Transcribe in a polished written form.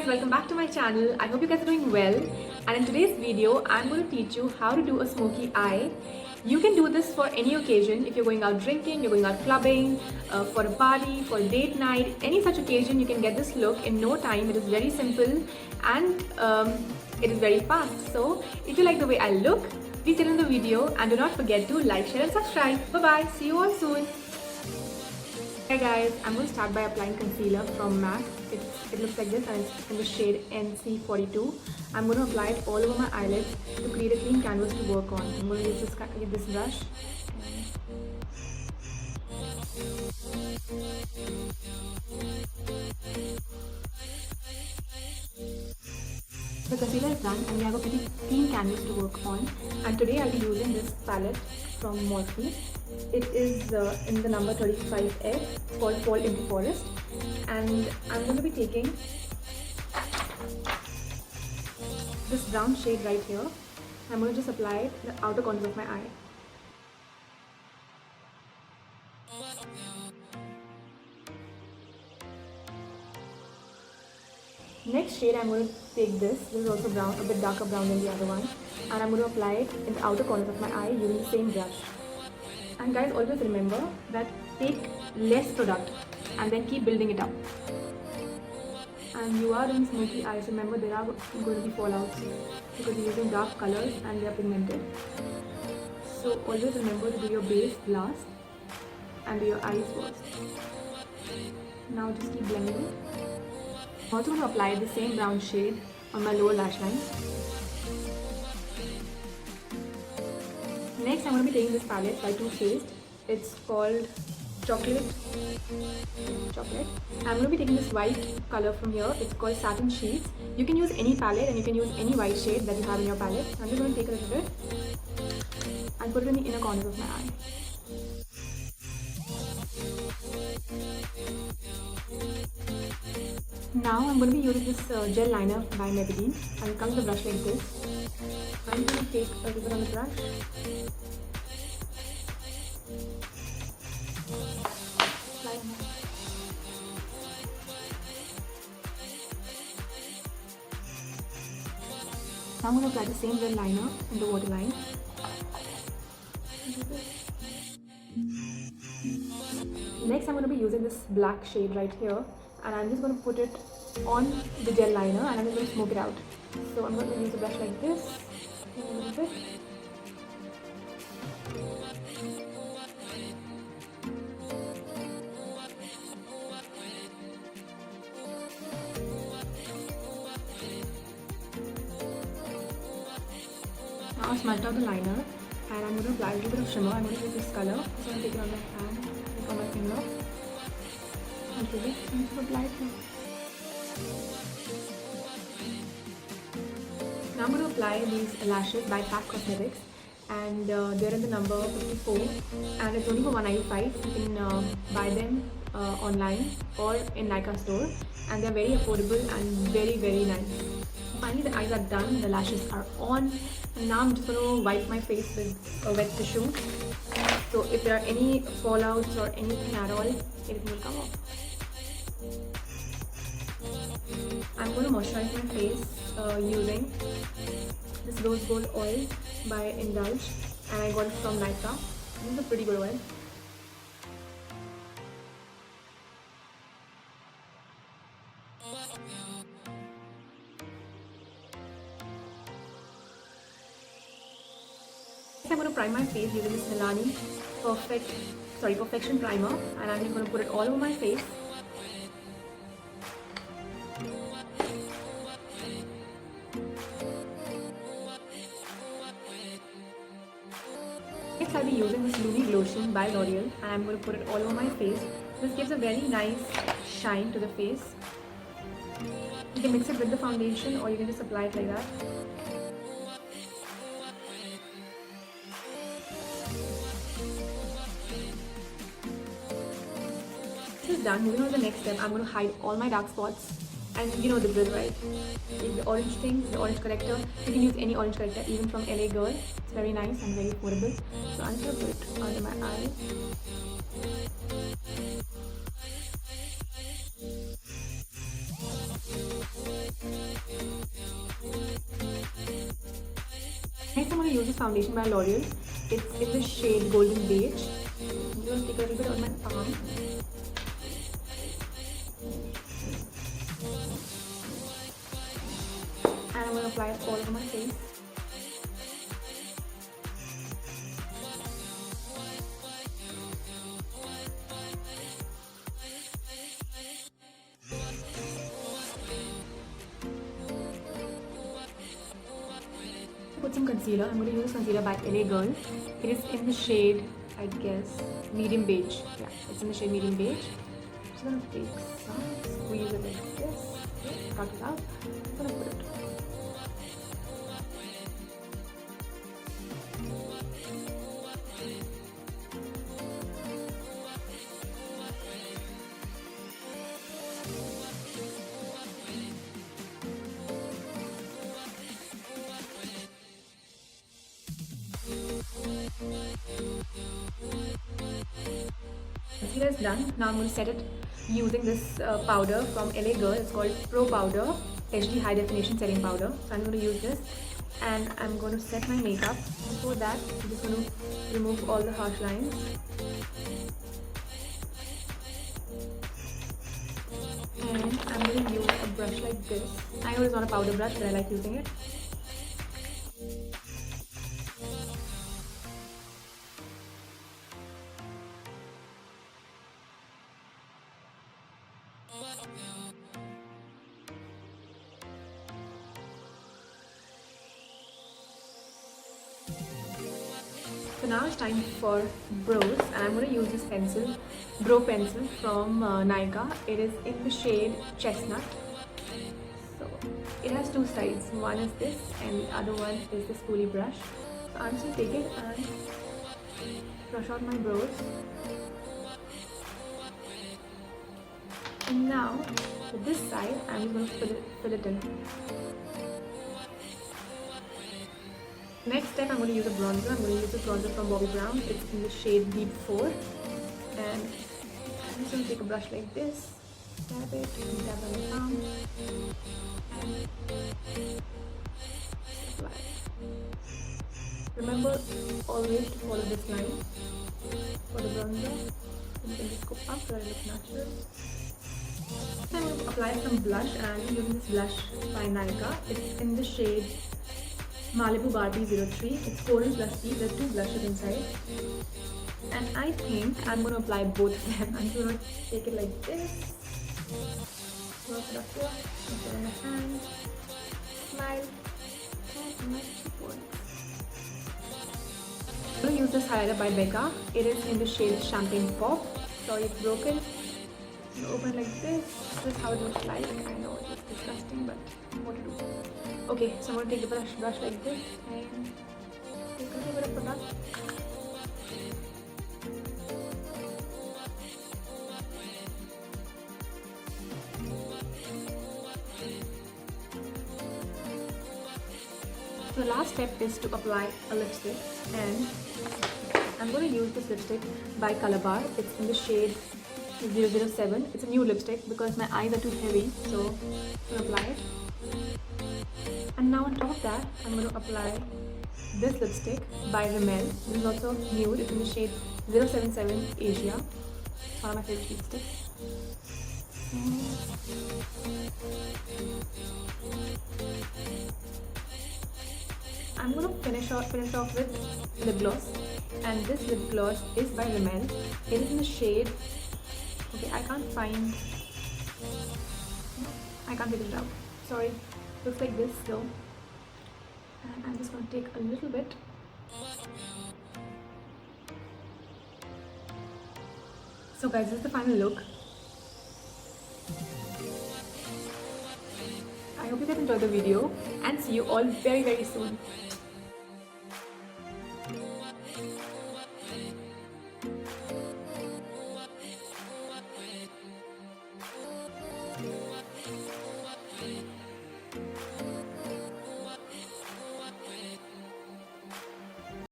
guys, welcome back to my channel. I hope you guys are doing well, and in today's video I'm going to teach you how to do a smoky eye. You can do this for any occasion. If you're going out drinking, you're going out clubbing, for a party, for a date night, any such occasion, you can get this look in no time. It is very simple and it is very fast. So if you like the way I look, please stay in the video and do not forget to like, share and subscribe. Bye bye, see you all soon. Hey guys, I'm going to start by applying concealer from MAC. It looks like this and it's in the shade NC42. I'm going to apply it all over my eyelids to create a clean canvas to work on. I'm going to use this brush. The concealer is done and we have a pretty clean canvas to work on. And today I'll be using this palette from Morphe. It is in the number 35F called Fall into Forest. And I'm going to be taking this brown shade right here. I'm going to just apply it in the outer corners of my eye. Next shade I'm going to take this is also brown, a bit darker brown than the other one, and I'm going to apply it in the outer corners of my eye using the same brush. And guys, always remember that take less product and then keep building it up. And you are doing smoky eyes, remember there are going to be fallouts because you're using dark colors and they are pigmented. So always remember to do your base last and do your eyes first. Now just keep blending it. I'm also going to apply the same brown shade on my lower lash line. Next, I'm going to be taking this palette by Too Faced. It's called Chocolate. I'm going to be taking this white color from here. It's called Satin Sheets. You can use any palette and you can use any white shade that you have in your palette. I'm just going to take a little bit and put it in the inner corners of my eye. Now I'm going to be using this gel liner by Malibu, and it comes with a brush like this. I'm going to take a little bit on the brush. Now I'm going to apply the same gel liner in the waterline. Next I'm going to be using this black shade right here, and I'm just going to put it on the gel liner and I'm just going to smoke it out. So I'm going to use a brush like this, a little bit. Now I'll smudge out the liner and I'm going to apply a little bit of shimmer. I'm going to use this color, so I'll take it on my hand, on my finger. And just apply it here. Now I'm going to apply these lashes by Pack Cosmetics, and they're in the number 54 and it's only for $195. You can buy them online or in Nykaa store, and they're very affordable and very nice. Finally, the eyes are done, the lashes are on, and now I'm just going to wipe my face with a wet tissue. So if there are any fallouts or anything at all, it will come off. I'm going to moisturize my face using this rose gold oil by Indulge, and I got it from Nykaa. This is a pretty good oil. I'm going to prime my face using this Milani Perfection Primer, and I'm just going to put it all over my face. Next, I'll be using this lumi lotion by L'Oreal, and I'm going to put it all over my face. This gives a very nice shine to the face. You can mix it with the foundation or you can just apply it like that. This is done. Moving on to the next step, I'm going to hide all my dark spots. And you know the drill, right? The orange thing, the orange corrector. You can use any orange corrector, even from LA Girl. It's very nice and very affordable. So I'm going to put it under my eye. to use this foundation by L'Oreal. It's in the shade Golden Beige. I'm going to take a little bit on my palm. And I'm going to apply it all over my face. Put some concealer. I'm going to use concealer by LA Girl. It is in the shade, I guess, medium beige. Yeah, it's in the shade medium beige. I'm just going to take some, squeeze it like this, cut it out. I'm going to put it. Concealer is done. Now I'm going to set it using this powder from LA Girl. It's called Pro Powder HD High Definition Setting Powder. So I'm going to use this and I'm going to set my makeup. Before that, I'm just going to remove all the harsh lines. And I'm going to use a brush like this. I know it's not a powder brush, but I like using it. So now it's time for brows, and I'm going to use this pencil, brow pencil from Nykaa. It is in the shade Chestnut. So it has two sides. One is this and the other one is this spoolie brush. So I'm just going to take it and brush out my brows. And now with this side, I'm just going to fill it in. Next step, I'm going to use a bronzer. I'm going to use this bronzer from Bobbi Brown. It's in the shade Deep 4. And I'm just going to take a brush like this, dab it, and dab on my palm, and apply it. Remember always to follow this line for the bronzer. You can just go up so it looks natural. I'm going to apply some blush, and I'm using this blush by Nykaa. It's in the shade Malibu Barbie 03. It's coral plus tea. There are two blushes inside. And I think I'm going to apply both of them. I'm going to take it like this. Work it up here. Put it on my hand. Smile. And my cheekbones. I'm going to use this highlighter by Becca. It is in the shade Champagne Pop. Sorry, it's broken. You open like this. This is how it looks like. I know it looks disgusting, but what to do? Okay, so I'm going to take the brush like this and take a little bit of product. So the last step is to apply a lipstick, and I'm going to use this lipstick by Color Bar. It's in the shade 007. It's a new lipstick because my eyes are too heavy, so I'm going to apply it. And now on top of that, I'm going to apply this lipstick by Rimmel. This is also nude. It's in the shade 077 Asia. It's one of my favorite lipsticks. I'm going to finish off with lip gloss, and this lip gloss is by Rimmel. It is in the shade, okay, I can't figure it out. Sorry, looks like this though. And I'm just going to take a little bit. So guys, this is the final look. I hope you guys enjoyed the video, and see you all very soon.